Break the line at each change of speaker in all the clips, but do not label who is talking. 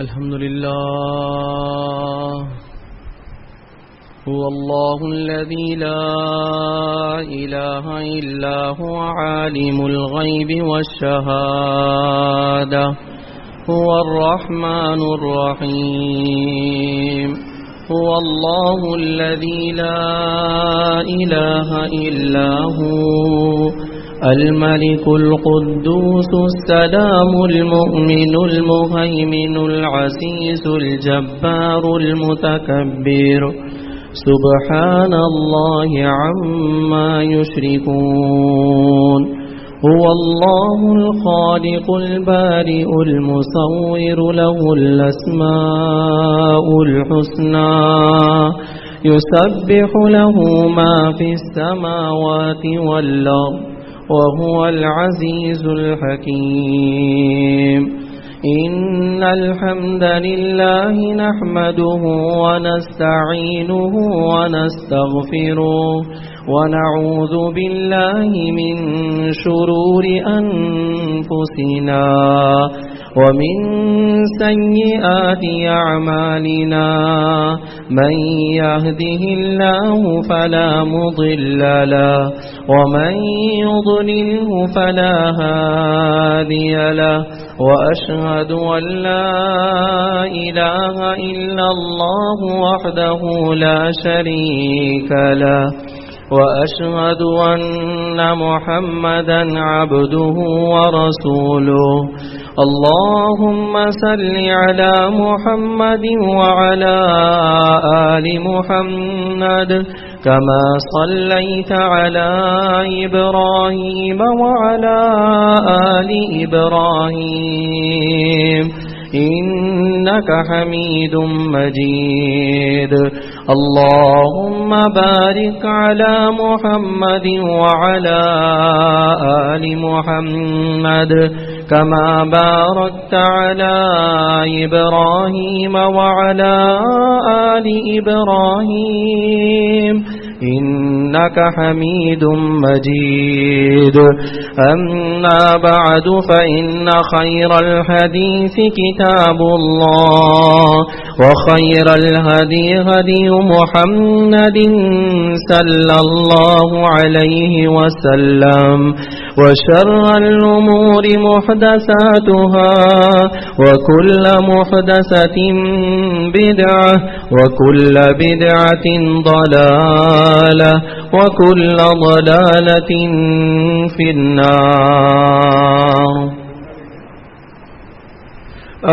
الحمد لله هو الله الذي لا إله إلا هو عالم الغيب والشهادة هو الرحمن الرحيم هو الله الذي لا إله إلا هو الملك القدوس السلام المؤمن المهيمن العزيز الجبار المتكبر سبحان الله عما يشركون هو الله الخالق البارئ المصور له الأسماء الحسنى يسبح له ما في السماوات والأرض وهو العزيز الحكيم إن الحمد لله نحمده ونستعينه ونستغفره ونعوذ بالله من شرور أنفسنا ومن سيئات أعمالنا من يهده الله فلا مضل له ومن يضلله فلا هادي له وأشهد أن لا إله إلا الله وحده لا شريك له وأشهد أن محمدا عبده ورسوله اللهم صل على محمد وعلى آل محمد كما صليت على إبراهيم وعلى آل إبراهيم إنك حميد مجيد اللهم بارك على محمد وعلى آل محمد كما باركت على إبراهيم وعلى آل إبراهيم إنك حميد مجيد أما بعد فإن خير الحديث كتاب الله وخير الهدي هدي محمد صلى الله عليه وسلم وشر الأمور محدثاتها وكل محدثة بدعة وكل بدعة ضلالة وكل ضلالة في النار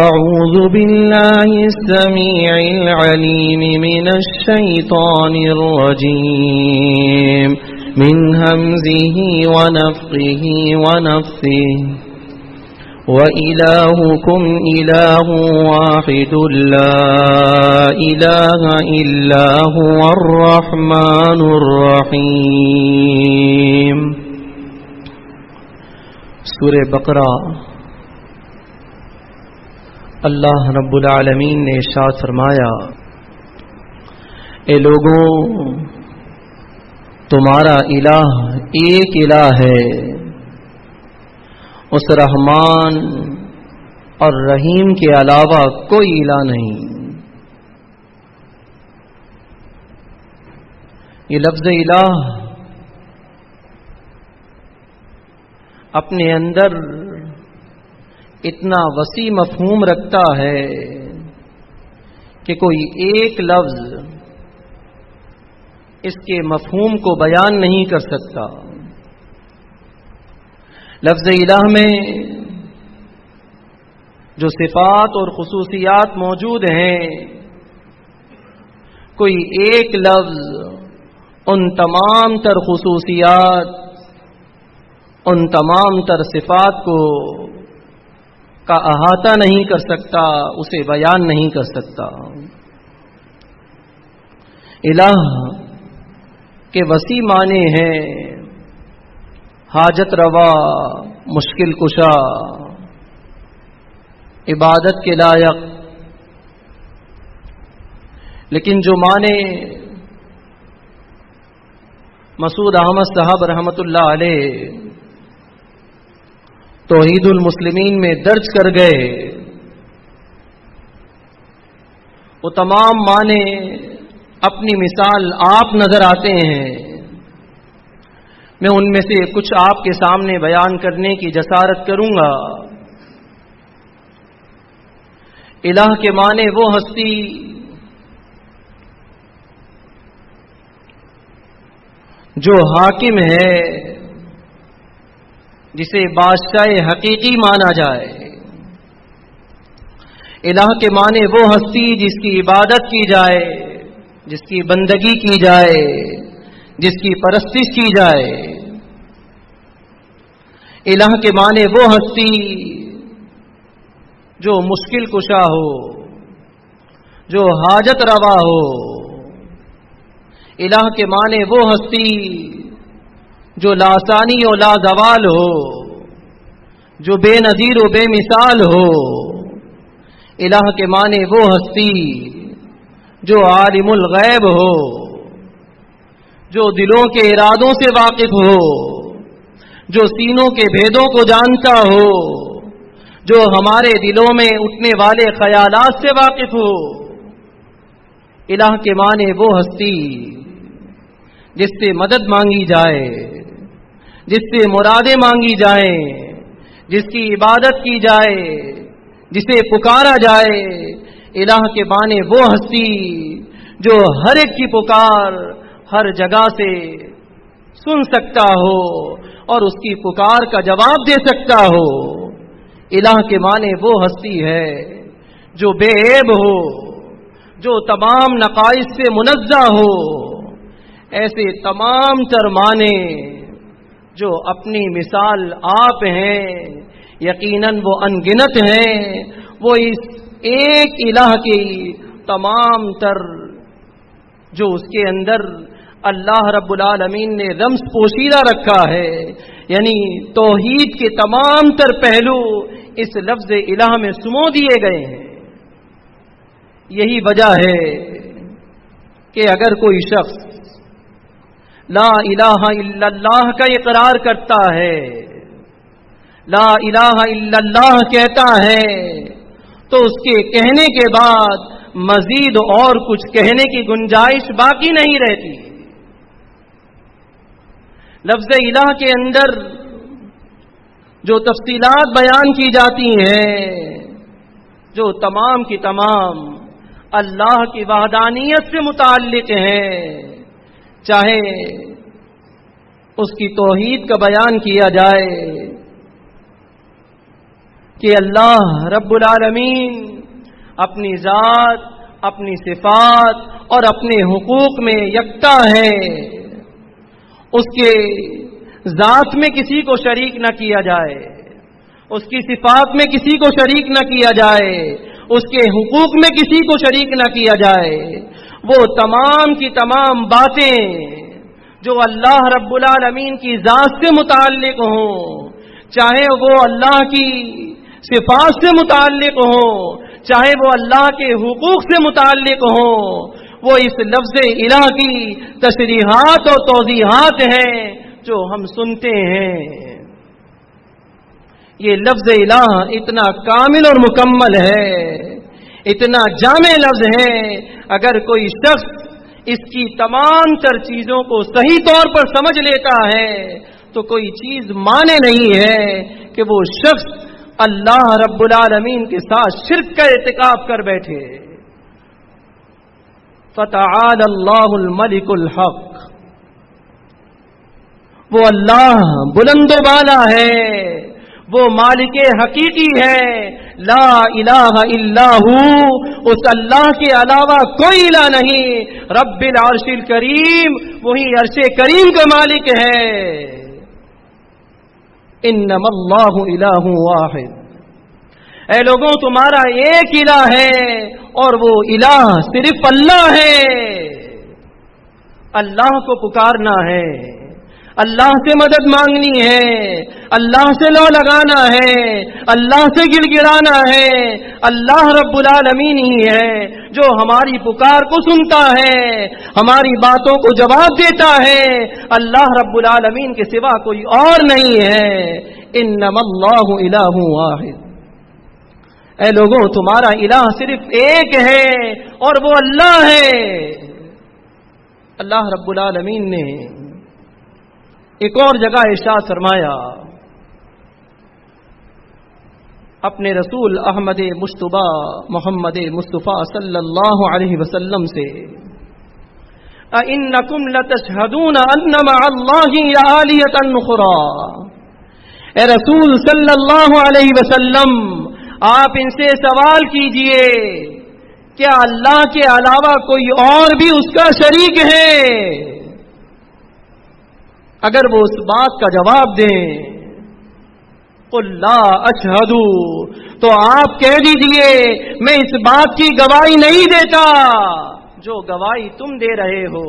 أعوذ بالله السميع العليم من الشيطان الرجيم من همزه ونفخه ونفثه وإلهكم إله واحد لا إله إلا هو الرحمن الرحيم سورہ بقرہ اللہ رب العالمین نے ارشاد فرمایا اے لوگوں تمہارا الہ ایک الہ ہے اس رحمان اور رحیم کے علاوہ کوئی الہ نہیں. یہ لفظ الہ اپنے اندر اتنا وسیع مفہوم رکھتا ہے کہ کوئی ایک لفظ اس کے مفہوم کو بیان نہیں کر سکتا. لفظ الہ میں جو صفات اور خصوصیات موجود ہیں کوئی ایک لفظ ان تمام تر خصوصیات ان تمام تر صفات کو کا احاطہ نہیں کر سکتا، اسے بیان نہیں کر سکتا. الہ کے وسیع معنی ہیں حاجت روا، مشکل کشا، عبادت کے لائق. لیکن جو معنی مسعود احمد صاحب رحمۃ اللہ علیہ توحید المسلمین میں درج کر گئے وہ تمام معنی اپنی مثال آپ نظر آتے ہیں. میں ان میں سے کچھ آپ کے سامنے بیان کرنے کی جسارت کروں گا. الہ کے معنی وہ ہستی جو حاکم ہے، جسے بادشاہ حقیقی مانا جائے. الہ کے معنی وہ ہستی جس کی عبادت کی جائے، جس کی بندگی کی جائے، جس کی پرستش کی جائے. الہ کے معنی وہ ہستی جو مشکل کشا ہو، جو حاجت روا ہو. الہ کے معنی وہ ہستی جو لاسانی و لازوال ہو، جو بے نظیر و بے مثال ہو. الہ کے معنی وہ ہستی جو عالم الغیب ہو، جو دلوں کے ارادوں سے واقف ہو، جو سینوں کے بھیدوں کو جانتا ہو، جو ہمارے دلوں میں اٹھنے والے خیالات سے واقف ہو. الہ کے معنی وہ ہستی جس سے مدد مانگی جائے، جس سے مرادیں مانگی جائیں، جس کی عبادت کی جائے، جسے پکارا جائے. الہ کے معنی وہ ہستی جو ہر ایک کی پکار ہر جگہ سے سن سکتا ہو اور اس کی پکار کا جواب دے سکتا ہو. الہ کے معنی وہ ہستی ہے جو بے عیب ہو، جو تمام نقائص سے منزہ ہو. ایسے تمام تر معنی جو اپنی مثال آپ ہیں، یقیناً وہ انگنت ہیں. وہ اس ایک الہ کی تمام تر جو اس کے اندر اللہ رب العالمین نے رمز پوشیدہ رکھا ہے، یعنی توحید کے تمام تر پہلو اس لفظ الہ میں سمو دیے گئے ہیں. یہی وجہ ہے کہ اگر کوئی شخص لا الہ الا اللہ کا اقرار کرتا ہے، لا الہ الا اللہ کہتا ہے، تو اس کے کہنے کے بعد مزید اور کچھ کہنے کی گنجائش باقی نہیں رہتی. لفظ الہ کے اندر جو تفصیلات بیان کی جاتی ہیں، جو تمام کی تمام اللہ کی وحدانیت سے متعلق ہیں، چاہے اس کی توحید کا بیان کیا جائے کہ اللہ رب العالمین اپنی ذات، اپنی صفات اور اپنے حقوق میں یکتا ہے، اس کے ذات میں کسی کو شریک نہ کیا جائے، اس کی صفات میں کسی کو شریک نہ کیا جائے، اس کے حقوق میں کسی کو شریک نہ کیا جائے. وہ تمام کی تمام باتیں جو اللہ رب العالمین کی ذات سے متعلق ہوں، چاہے وہ اللہ کی صفات سے متعلق ہوں، چاہے وہ اللہ کے حقوق سے متعلق ہوں، وہ اس لفظ الہ کی تشریحات اور توضیحات ہیں جو ہم سنتے ہیں. یہ لفظ الہ اتنا کامل اور مکمل ہے، اتنا جامع لفظ ہے. اگر کوئی شخص اس کی تمام تر چیزوں کو صحیح طور پر سمجھ لیتا ہے تو کوئی چیز مانے نہیں ہے کہ وہ شخص اللہ رب العالمین کے ساتھ شرک کا ارتکاب کر بیٹھے. فتعالی اللہ الملک الحق، وہ اللہ بلند و بالا ہے، وہ مالک حقیقی ہے. لا الہ الا ہو، اس اللہ کے علاوہ کوئی الہ نہیں. رب العرش الکریم، وہی عرش کریم کا مالک ہے. انما اللہ الہ واحد، اے لوگوں تمہارا ایک الہ ہے اور وہ الہ صرف اللہ ہے. اللہ کو پکارنا ہے، اللہ سے مدد مانگنی ہے، اللہ سے لو لگانا ہے، اللہ سے گڑ گڑانا ہے. اللہ رب العالمین ہی ہے جو ہماری پکار کو سنتا ہے، ہماری باتوں کو جواب دیتا ہے. اللہ رب العالمین کے سوا کوئی اور نہیں ہے. انما اللہ الہ واحد. اے لوگوں تمہارا الہ صرف ایک ہے اور وہ اللہ ہے۔ اللہ رب العالمین نے ایک اور جگہ ارشاد فرمایا اپنے رسول احمد مجتبی محمد مصطفیٰ صلی اللہ علیہ وسلم سے، اَإِنَّكُمْ لَتَشْهَدُونَ أَنَّ مَعَ اللَّهِ آلِهَةً أُخْرَىٰ، اے رسول صلی اللہ علیہ وسلم آپ ان سے سوال کیجئے کیا اللہ کے علاوہ کوئی اور بھی اس کا شریک ہے؟ اگر وہ اس بات کا جواب دیں قُلْ لَا أَشْهَدُ، تو آپ کہہ دیجئے میں اس بات کی گواہی نہیں دیتا جو گواہی تم دے رہے ہو۔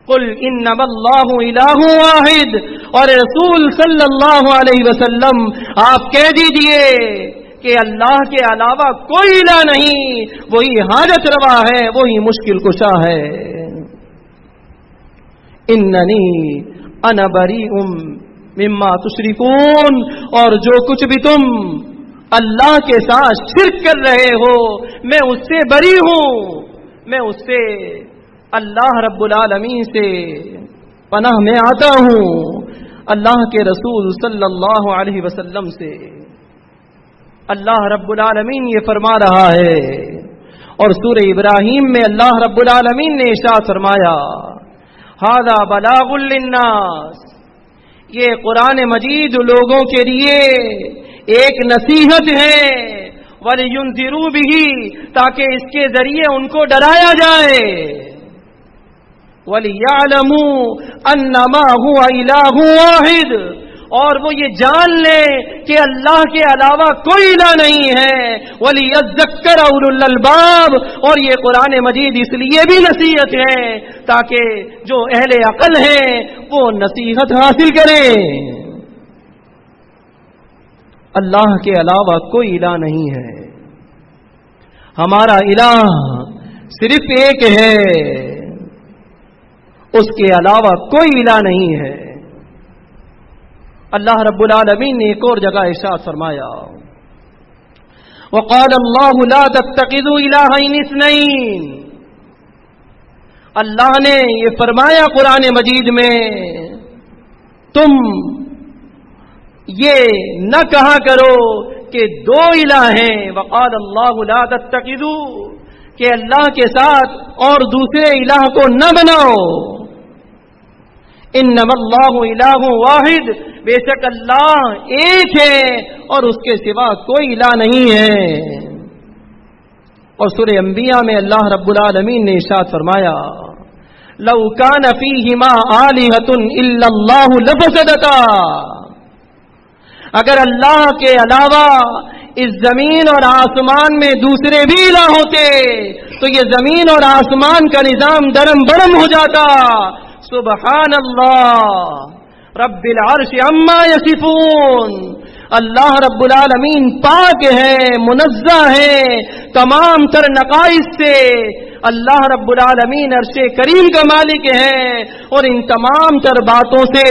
قُلْ إِنَّمَا اللَّهُ إِلَٰهٌ وَاحِدٌ، اور رسول صلی اللہ علیہ وسلم آپ کہہ دیجئے کہ اللہ کے علاوہ کوئی الہ نہیں، وہی حاجت روا ہے، وہی مشکل کشا ہے۔ اننی انا بریء مما تشرکون، اور جو کچھ بھی تم اللہ کے ساتھ شرک کر رہے ہو میں اس سے بری ہوں، میں اس سے اللہ رب العالمین سے پناہ میں آتا ہوں، اللہ کے رسول صلی اللہ علیہ وسلم سے۔ اللہ رب العالمین یہ فرما رہا ہے، اور سورہ ابراہیم میں اللہ رب العالمین نے ارشاد فرمایا ھذا بلاغ للناس، یہ قرآن مجید لوگوں کے لیے ایک نصیحت ہے، وَلِيُنذِرُوا بِهِ، تاکہ اس کے ذریعے ان کو ڈرایا جائے، وَلِيَعْلَمُوا أَنَّمَا هُوَ إِلَٰهٌ وَاحِدٌ، اور وہ یہ جان لیں کہ اللہ کے علاوہ کوئی الہ نہیں ہے، وَلِيَذَّكَّرَ أُولُو الْأَلْبَابِ، اور یہ قرآن مجید اس لیے بھی نصیحت ہے تاکہ جو اہل عقل ہیں وہ نصیحت حاصل کریں۔ اللہ کے علاوہ کوئی الہ نہیں ہے، ہمارا الہ صرف ایک ہے، اس کے علاوہ کوئی الہ نہیں ہے۔ اللہ رب العالمین نے ایک اور جگہ ارشاد فرمایا وقال اللہ لا تتخذوا الہین اثنین، اللہ نے یہ فرمایا قرآن مجید میں تم یہ نہ کہا کرو کہ دو الہ ہیں، وقال اللہ لا تتخذوا، کہ اللہ کے ساتھ اور دوسرے الہ کو نہ بناؤ، انما اللہ الہ واحد، بے شک اللہ ایک ہے اور اس کے سوا کوئی الہ نہیں ہے۔ اور سورہ انبیاء میں اللہ رب العالمین نے ارشاد فرمایا لو کان فیہما آلہۃ الا اللہ لفسدتا، اگر اللہ کے علاوہ اس زمین اور آسمان میں دوسرے بھی الہ ہوتے تو یہ زمین اور آسمان کا نظام درم برم ہو جاتا۔ سبحان اللہ رب العرش عما یصفون، اللہ رب العالمین پاک ہے، منزہ ہے تمام تر نقائص سے، اللہ رب العالمین عرش کریم کا مالک ہے اور ان تمام تر باتوں سے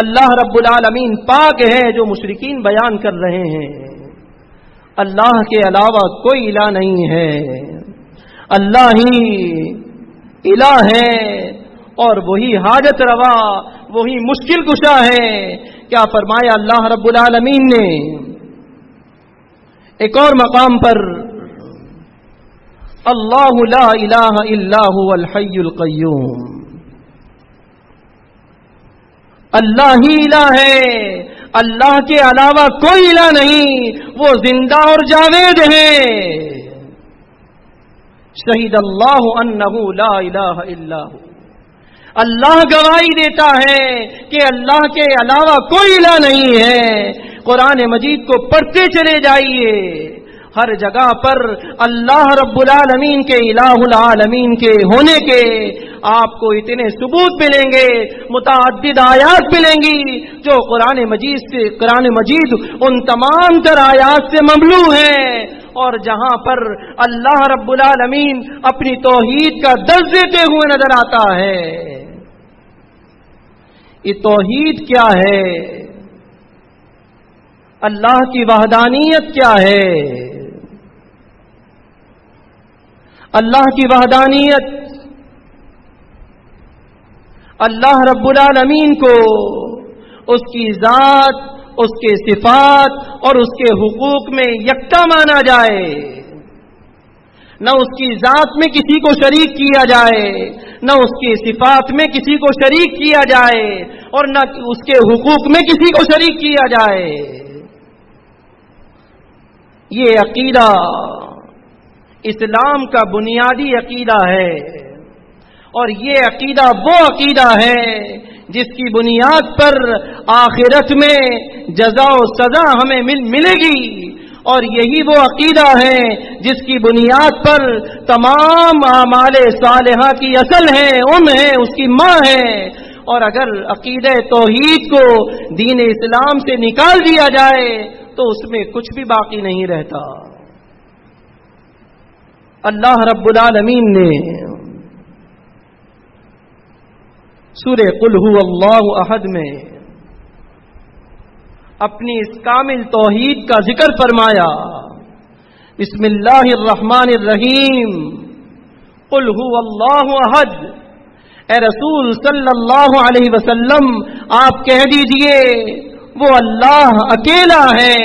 اللہ رب العالمین پاک ہے جو مشرکین بیان کر رہے ہیں۔ اللہ کے علاوہ کوئی الہ نہیں ہے، اللہ ہی الہ ہے اور وہی حاجت روا، وہی مشکل کشا ہے۔ کیا فرمایا اللہ رب العالمین نے ایک اور مقام پر اللہ لا الہ الا هو الحی القیوم، اللہ ہی الہ ہے، اللہ کے علاوہ کوئی الہ نہیں، وہ زندہ اور جاوید ہے۔ شہید اللہ انہ لا الہ الا ہو، اللہ گواہی دیتا ہے کہ اللہ کے علاوہ کوئی الہ نہیں ہے۔ قرآن مجید کو پڑھتے چلے جائیے، ہر جگہ پر اللہ رب العالمین کے الہ العالمین کے ہونے کے آپ کو اتنے ثبوت ملیں گے، متعدد آیات ملیں گی جو قرآن مجید ان تمام تر آیات سے مملو ہیں، اور جہاں پر اللہ رب العالمین اپنی توحید کا درس دیتے ہوئے نظر آتا ہے۔ یہ توحید کیا ہے؟ اللہ کی وحدانیت کیا ہے؟ اللہ کی وحدانیت، اللہ رب العالمین کو اس کی ذات، اس کے صفات اور اس کے حقوق میں یکتا مانا جائے، نہ اس کی ذات میں کسی کو شریک کیا جائے، نہ اس کی صفات میں کسی کو شریک کیا جائے، اور نہ اس کے حقوق میں کسی کو شریک کیا جائے۔ یہ عقیدہ اسلام کا بنیادی عقیدہ ہے، اور یہ عقیدہ وہ عقیدہ ہے جس کی بنیاد پر آخرت میں جزا و سزا ہمیں ملے گی، اور یہی وہ عقیدہ ہے جس کی بنیاد پر تمام اعمال صالحہ کی اصل ہے، اس کی ماں ہے۔ اور اگر عقیدہ توحید کو دین اسلام سے نکال دیا جائے تو اس میں کچھ بھی باقی نہیں رہتا۔ اللہ رب العالمین نے سورہ قل هو اللہ احد میں اپنی اس کامل توحید کا ذکر فرمایا۔ بسم اللہ الرحمن الرحیم، قل هو اللہ احد۔ اے رسول صلی اللہ علیہ وسلم آپ کہہ دیجئے وہ اللہ اکیلا ہے،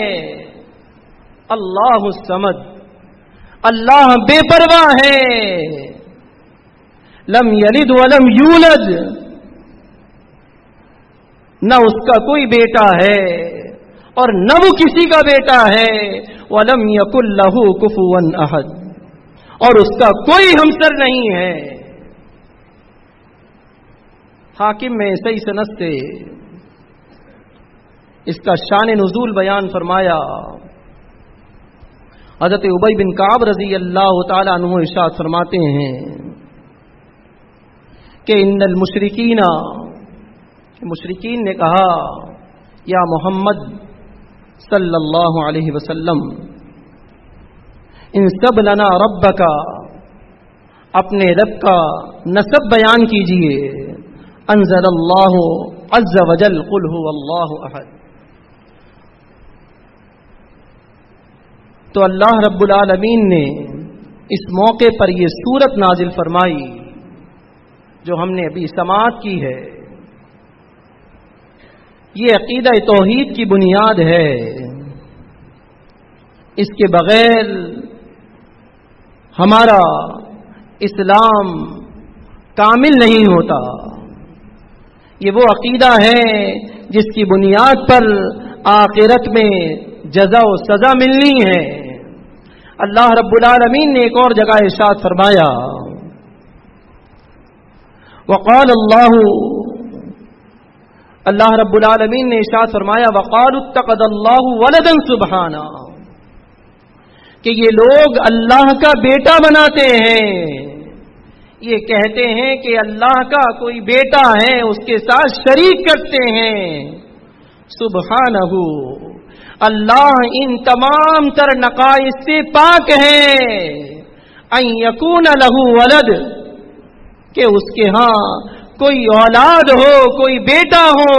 اللہ الصمد، اللہ بے پرواہ ہے، لم یلد ولم یولد، نہ اس کا کوئی بیٹا ہے اور نہ وہ کسی کا بیٹا ہے، وَلَمْ يَكُنْ لَهُ كُفُوًا أَحَدٌ، اور اس کا کوئی ہمسر نہیں ہے۔ حاکم میں صحیح سند سے اس کا شان نزول بیان فرمایا۔ حضرت ابی بن کعب رضی اللہ تعالی عنہ ارشاد فرماتے ہیں کہ ان المشرکین، مشرکین نے کہا یا محمد صلی اللہ علیہ وسلم انسب لنا ربک، اپنے رب کا نسب بیان کیجئے۔ انزل اللہ عز وجل قل هو اللہ احد۔ تو اللہ رب العالمین نے اس موقع پر یہ سورت نازل فرمائی جو ہم نے ابھی سماعت کی ہے۔ یہ عقیدہ توحید کی بنیاد ہے، اس کے بغیر ہمارا اسلام کامل نہیں ہوتا۔ یہ وہ عقیدہ ہے جس کی بنیاد پر آخرت میں جزا و سزا ملنی ہے۔ اللہ رب العالمین نے ایک اور جگہ ارشاد فرمایا، وقال اللہ رب العالمین نے ارشاد فرمایا وقالوا اتخذ اللہ ولدا سبحانہ، کہ یہ لوگ اللہ کا بیٹا بناتے ہیں، یہ کہتے ہیں کہ اللہ کا کوئی بیٹا ہے، اس کے ساتھ شریک کرتے ہیں۔ سبحانہ، اللہ ان تمام تر نقائص سے پاک ہے۔ ان یکون لہ ولد، کہ اس کے ہاں کوئی اولاد ہو، کوئی بیٹا ہو۔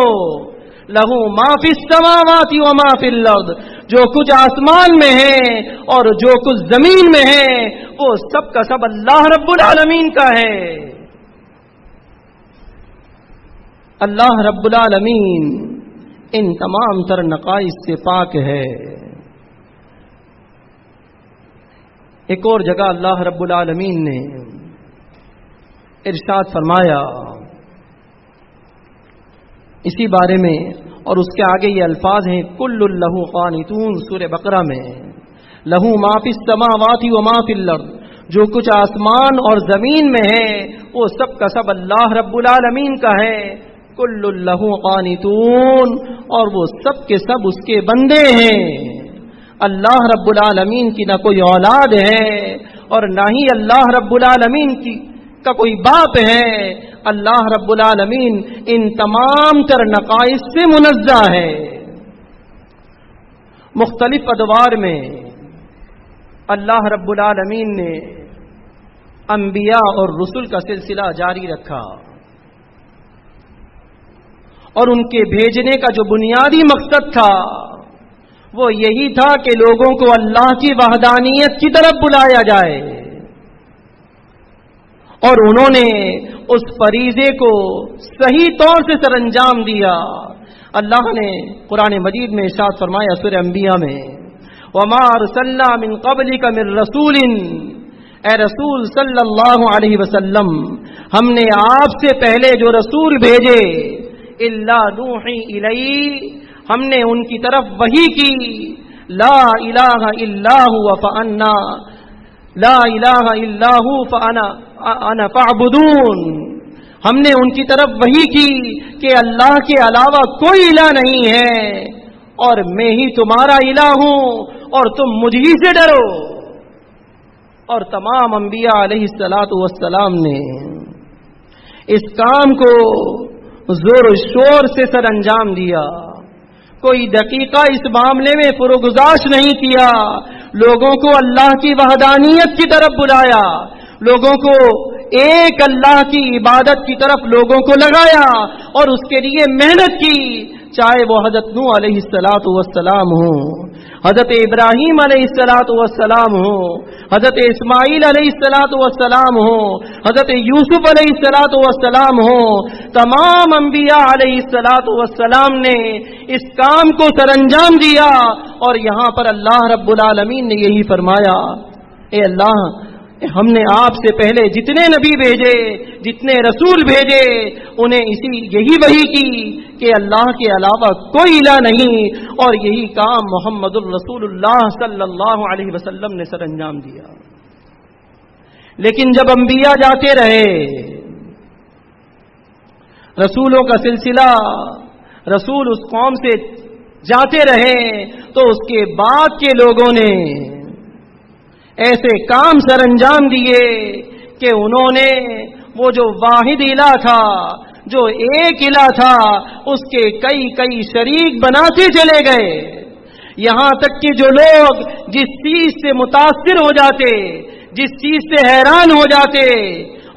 لہو ما فی السماوات و ما فی الارض، جو کچھ آسمان میں ہے اور جو کچھ زمین میں ہے وہ سب کا سب اللہ رب العالمین کا ہے۔ اللہ رب العالمین ان تمام تر نقائص سے پاک ہے۔ ایک اور جگہ اللہ رب العالمین نے ارشاد فرمایا اسی بارے میں، اور اس کے آگے یہ الفاظ ہیں کل لہ قانتون، سورہ بقرہ میں، لہو ما فی السماوات و ما فی الارض، جو کچھ آسمان اور زمین میں ہے وہ سب کا سب اللہ رب العالمین کا ہے۔ کل لہ قانتون، اور وہ سب کے سب اس کے بندے ہیں۔ اللہ رب العالمین کی نہ کوئی اولاد ہے اور نہ ہی اللہ رب العالمین کا کوئی باپ ہے۔ اللہ رب العالمین ان تمام تر نقائص سے منزہ ہے۔ مختلف ادوار میں اللہ رب العالمین نے انبیاء اور رسل کا سلسلہ جاری رکھا، اور ان کے بھیجنے کا جو بنیادی مقصد تھا وہ یہی تھا کہ لوگوں کو اللہ کی وحدانیت کی طرف بلایا جائے، اور انہوں نے اس فریضے کو صحیح طور سے سر انجام دیا۔ اللہ نے قرآن مجید میں ارشاد فرمایا سورہ انبیاء میں، وَمَا أَرْسَلْنَا مِن قَبْلِكَ مِن رَّسُولٍ، اے رسول صلی اللہ علیہ وسلم، ہم نے آپ سے پہلے جو رسول بھیجے، إِلَّا نُوحِي إِلَيْهِ، ہم نے ان کی طرف وحی کی، لا الہ الا هو فانا لا الہ الا هو فانا فاعبدون، ہم نے ان کی طرف وحی کی کہ اللہ کے علاوہ کوئی الہ نہیں ہے اور میں ہی تمہارا الہ ہوں اور تم مجھ ہی سے ڈرو۔ اور تمام انبیاء علیہ الصلاۃ والسلام نے اس کام کو زور و شور سے سر انجام دیا، کوئی دقیقہ اس معاملے میں فروگزاش نہیں کیا، لوگوں کو اللہ کی وحدانیت کی طرف بلایا، لوگوں کو ایک اللہ کی عبادت کی طرف لوگوں کو لگایا اور اس کے لیے محنت کی، چاہے وہ حضرت نوح علیہ الصلاۃ والسلام ہو، حضرت ابراہیم علیہ الصلاۃ والسلام ہو، حضرت اسماعیل علیہ الصلاۃ والسلام ہو، حضرت یوسف علیہ الصلاۃ والسلام ہو، تمام انبیاء علیہ الصلاۃ والسلام نے اس کام کو سر انجام دیا۔ اور یہاں پر اللہ رب العالمین نے یہی فرمایا، اے اللہ، ہم نے آپ سے پہلے جتنے نبی بھیجے، جتنے رسول بھیجے، انہیں یہی وحی کی کہ اللہ کے علاوہ کوئی الہ نہیں، اور یہی کام محمد الرسول اللہ صلی اللہ علیہ وسلم نے سر انجام دیا۔ لیکن جب انبیاء جاتے رہے، رسولوں کا سلسلہ، رسول اس قوم سے جاتے رہے، تو اس کے بعد کے لوگوں نے ایسے کام سر انجام دیے کہ انہوں نے وہ جو واحد الہ تھا، جو ایک الہ تھا، اس کے کئی شریک بناتے چلے گئے، یہاں تک کہ جو لوگ جس چیز سے متاثر ہو جاتے، جس چیز سے حیران ہو جاتے،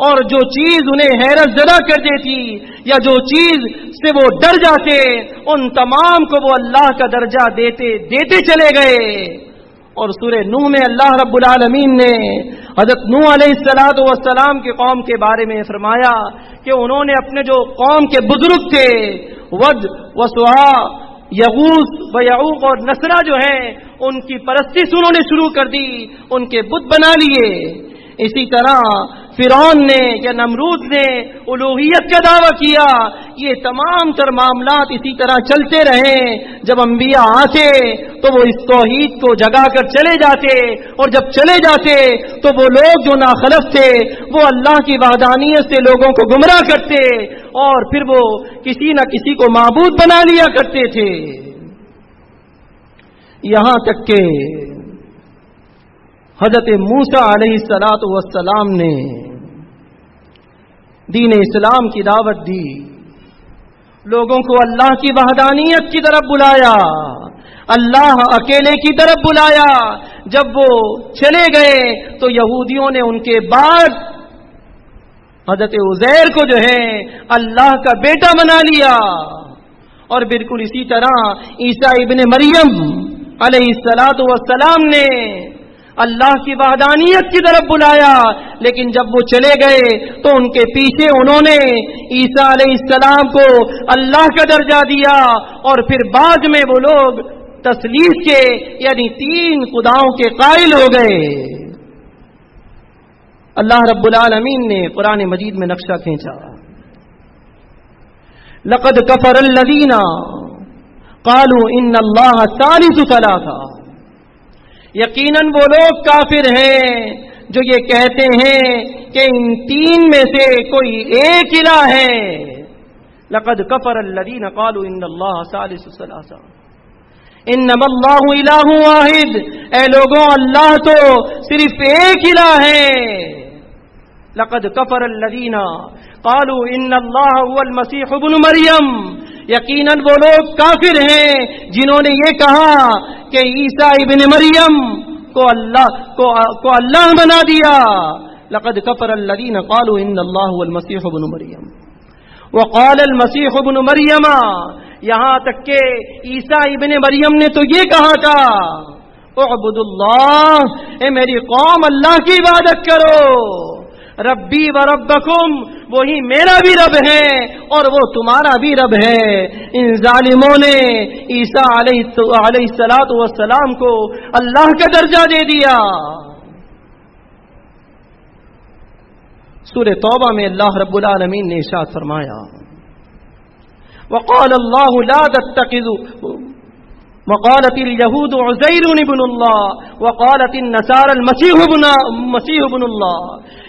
اور جو چیز انہیں حیرت زدہ کر دیتی یا جو چیز سے وہ ڈر جاتے، ان تمام کو وہ اللہ کا درجہ دیتے چلے گئے۔ اور سورہ نوح میں اللہ رب العالمین نے حضرت نوح علیہ الصلاۃ والسلام کے قوم کے بارے میں فرمایا کہ انہوں نے اپنے جو قوم کے بزرگ تھے، ود و سوا، یغوث و یعوق اور نصرہ جو ہیں، ان کی پرستش انہوں نے شروع کر دی، ان کے بت بنا لیے۔ اسی طرح فرعون نے یا نمرود نے الوہیت کا دعویٰ کیا۔ یہ تمام تر معاملات اسی طرح چلتے رہے، جب انبیاء آتے تو وہ اس توحید کو جگا کر چلے جاتے، اور جب چلے جاتے تو وہ لوگ جو ناخلف تھے وہ اللہ کی وحدانیت سے لوگوں کو گمراہ کرتے، اور پھر وہ کسی نہ کسی کو معبود بنا لیا کرتے تھے، یہاں تک کہ حضرت موسیٰ علیہ الصلاۃ والسلام نے دین اسلام کی دعوت دی، لوگوں کو اللہ کی وحدانیت کی طرف بلایا، اللہ اکیلے کی طرف بلایا۔ جب وہ چلے گئے تو یہودیوں نے ان کے بعد حضرت عزیر کو جو ہے اللہ کا بیٹا بنا لیا، اور بالکل اسی طرح عیسیٰ ابن مریم علیہ الصلاۃ والسلام نے اللہ کی وحدانیت کی طرف بلایا، لیکن جب وہ چلے گئے تو ان کے پیچھے انہوں نے عیسیٰ علیہ السلام کو اللہ کا درجہ دیا، اور پھر بعد میں وہ لوگ تثلیث کے یعنی 3 خداؤں کے قائل ہو گئے۔ اللہ رب العالمین نے قرآن مجید میں نقشہ کھینچا، لقد کفر الذین قالوا ان اللہ ثالث ثلاثہ، یقیناً وہ لوگ کافر ہیں جو یہ کہتے ہیں کہ ان 3 میں سے کوئی ایک الہ ہے۔ لقد کفر الذین قالوا ان اللہ ثالث ثلاثہ انما اللہ الہ واحد، اے لوگوں اللہ تو صرف ایک الہ ہے۔ لقد کفر الذین قالوا ان اللہ هو المسیح ابن مریم، یقیناً وہ لوگ کافر ہیں جنہوں نے یہ کہا کہ عیسیٰ ابن مریم کو اللہ بنا دیا۔ لقد کفر الذین قالوا ان اللہ هو المسیح ابن مریم وقال المسیح ابن مریم یہاں تک کہ عیسیٰ ابن مریم نے تو یہ کہا تھا اعبد اللہ، اے میری قوم اللہ کی عبادت کرو، ربی و ربکم، وہی میرا بھی رب ہے اور وہ تمہارا بھی رب ہے۔ ان ظالموں نے عیسیٰ علیہ السلام کو اللہ کا درجہ دے دیا۔ سورہ توبہ میں اللہ رب العالمین نے ارشاد فرمایا وقال اللہ لا تتخذوا، وقالت اليهود عزير ابن الله وقالت النصارى المسيح ابن الله،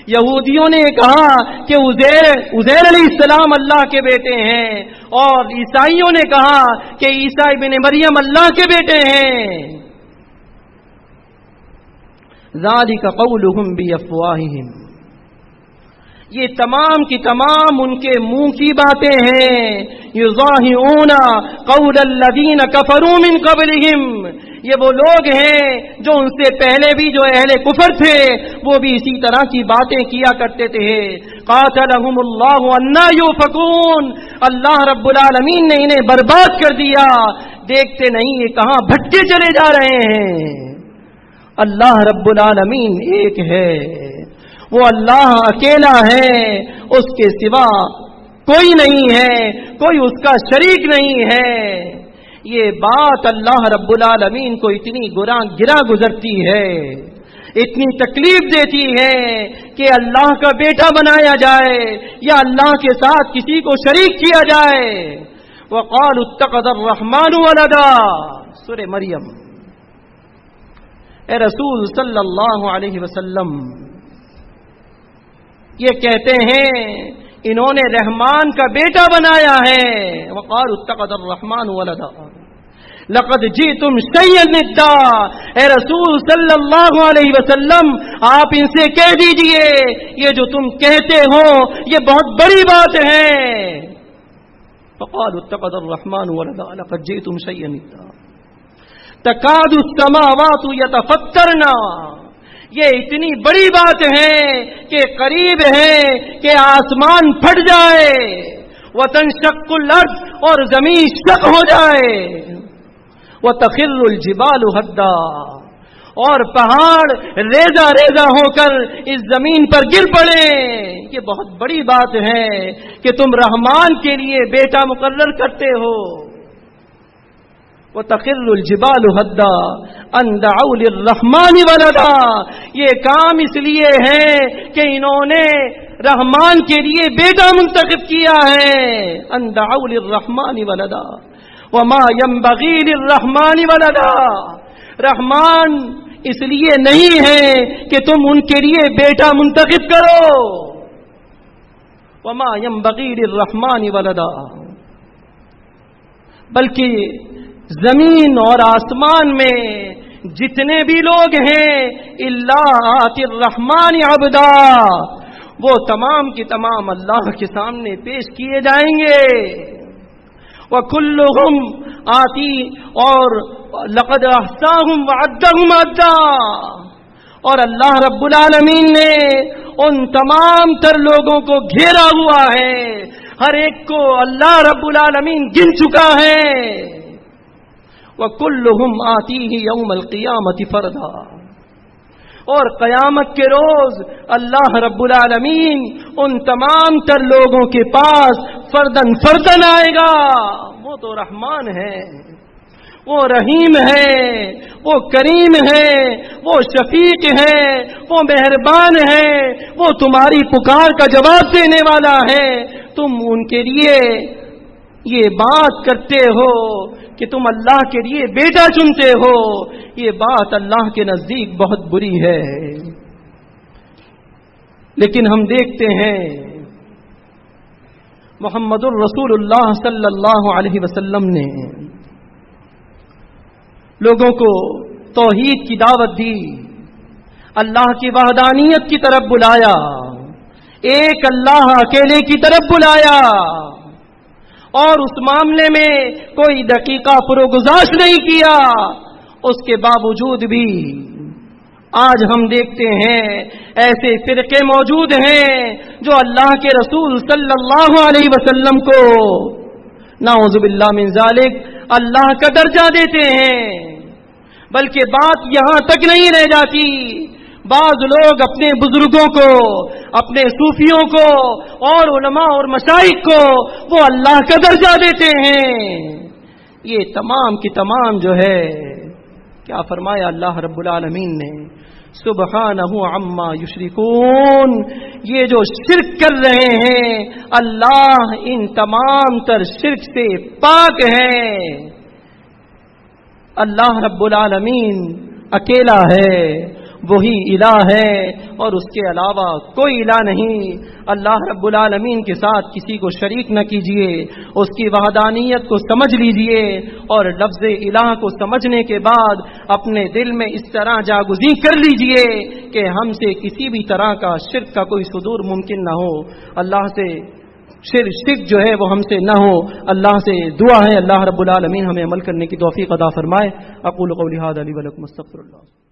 یہودیوں نے کہا کہ عزیر علیہ السلام اللہ کے بیٹے ہیں، اور عیسائیوں نے کہا کہ عیسیٰ ابن مریم اللہ کے بیٹے ہیں۔ ذالک قولهم بافواہہم، یہ تمام کی تمام ان کے منہ کی باتیں ہیں۔ یظاہرون قول الذین کفروا من قبلہم، یہ وہ لوگ ہیں جو ان سے پہلے بھی جو اہل کفر تھے وہ بھی اسی طرح کی باتیں کیا کرتے تھے۔ قاتلہم اللہ انا یؤفکون، اللہ رب العالمین نے انہیں برباد کر دیا، دیکھتے نہیں یہ کہاں بھٹکے چلے جا رہے ہیں۔ اللہ رب العالمین ایک ہے، وہ اللہ اکیلا ہے، اس کے سوا کوئی نہیں ہے، کوئی اس کا شریک نہیں ہے۔ یہ بات اللہ رب العالمین کو اتنی گرا گزرتی ہے، اتنی تکلیف دیتی ہے کہ اللہ کا بیٹا بنایا جائے یا اللہ کے ساتھ کسی کو شریک کیا جائے۔ وقالوا اتخذ الرحمن ولدا، سورہ مریم۔ اے رسول صلی اللہ علیہ وسلم، یہ کہتے ہیں انہوں نے رحمان کا بیٹا بنایا ہے۔ وقالوا اتخذ الرحمن ولدا لقد جئتم شيئا ندا، اے رسول صلی اللہ علیہ وسلم آپ ان سے کہہ دیجئے یہ جو تم کہتے ہو یہ بہت بڑی بات ہے۔ وقالوا اتخذ الرحمن ولدا لقد جئتم شيئا ندا تكاد السماوات يتفطرن، یہ اتنی بڑی بات ہے کہ قریب ہے کہ آسمان پھٹ جائے، وتنشق الارض، اور زمین شق ہو جائے، وتخر الجبال هدا، اور پہاڑ ریزہ ریزہ ہو کر اس زمین پر گر پڑے۔ یہ بہت بڑی بات ہے کہ تم رحمان کے لیے بیٹا مقرر کرتے ہو۔ وَتَخِرُّ الْجِبَالُ هَدًّا أَن دَعَوْا لِلرَّحْمَنِ وَلَدًا، یہ کام اس لیے ہے کہ انہوں نے رحمان کے لیے بیٹا منتخب کیا ہے۔ أَن دَعَوْا لِلرَّحْمَنِ وَلَدًا وَمَا يَنبَغِي لِلرَّحْمَنِ وَلَدًا، رحمان اس لیے نہیں ہے کہ تم ان کے لیے بیٹا منتخب کرو۔ وَمَا يَنبَغِي لِلرَّحْمَنِ وَلَدًا، بلکہ زمین اور آسمان میں جتنے بھی لوگ ہیں اللہ آتی الرحمن عبدا، وہ تمام کی تمام اللہ کے سامنے پیش کیے جائیں گے۔ وَكُلُّهُمْ آتی، اور لقد احصاهم وعدهم عدا، اور اللہ رب العالمین نے ان تمام تر لوگوں کو گھیرا ہوا ہے، ہر ایک کو اللہ رب العالمین گن چکا ہے۔ وَكُلُّهُمْ آتِيهِ يَوْمَ الْقِيَامَةِ فَرْدًا، اور قیامت کے روز اللہ رب العالمین ان تمام تر لوگوں کے پاس فردن فردن آئے گا۔ وہ تو رحمان ہے، وہ رحیم ہے، وہ کریم ہے، وہ شفیق ہے، وہ مہربان ہے، وہ تمہاری پکار کا جواب دینے والا ہے۔ تم ان کے لیے یہ بات کرتے ہو کہ تم اللہ کے لیے بیٹا چنتے ہو، یہ بات اللہ کے نزدیک بہت بری ہے۔ لیکن ہم دیکھتے ہیں محمد الرسول اللہ صلی اللہ علیہ وسلم نے لوگوں کو توحید کی دعوت دی، اللہ کی وحدانیت کی طرف بلایا، ایک اللہ اکیلے کی طرف بلایا، اور اس معاملے میں کوئی دقیقہ پروگزاش نہیں کیا۔ اس کے باوجود بھی آج ہم دیکھتے ہیں ایسے فرقے موجود ہیں جو اللہ کے رسول صلی اللہ علیہ وسلم کو نعوذ باللہ من ذالک، اللہ کا درجہ دیتے ہیں۔ بلکہ بات یہاں تک نہیں رہ جاتی، بعض لوگ اپنے بزرگوں کو، اپنے صوفیوں کو اور علماء اور مشائخ کو وہ اللہ کا درجہ دیتے ہیں۔ یہ تمام کی تمام جو ہے، کیا فرمایا اللہ رب العالمین نے؟ سبحانہ عما یشرکون، یہ جو شرک کر رہے ہیں اللہ ان تمام تر شرک سے پاک ہے۔ اللہ رب العالمین اکیلا ہے، وہی الہ ہے اور اس کے علاوہ کوئی الہ نہیں۔ اللہ رب العالمین کے ساتھ کسی کو شریک نہ کیجیے، اس کی وحدانیت کو سمجھ لیجیے اور لفظ الہ کو سمجھنے کے بعد اپنے دل میں اس طرح جاگزین کر لیجیے کہ ہم سے کسی بھی طرح کا شرک کا کوئی صدور ممکن نہ ہو، اللہ سے شرک جو ہے وہ ہم سے نہ ہو۔ اللہ سے دعا ہے اللہ رب العالمین ہمیں عمل کرنے کی توفیق عطا فرمائے۔ اقول قولی ھذا لی ولکم استغفر اللہ۔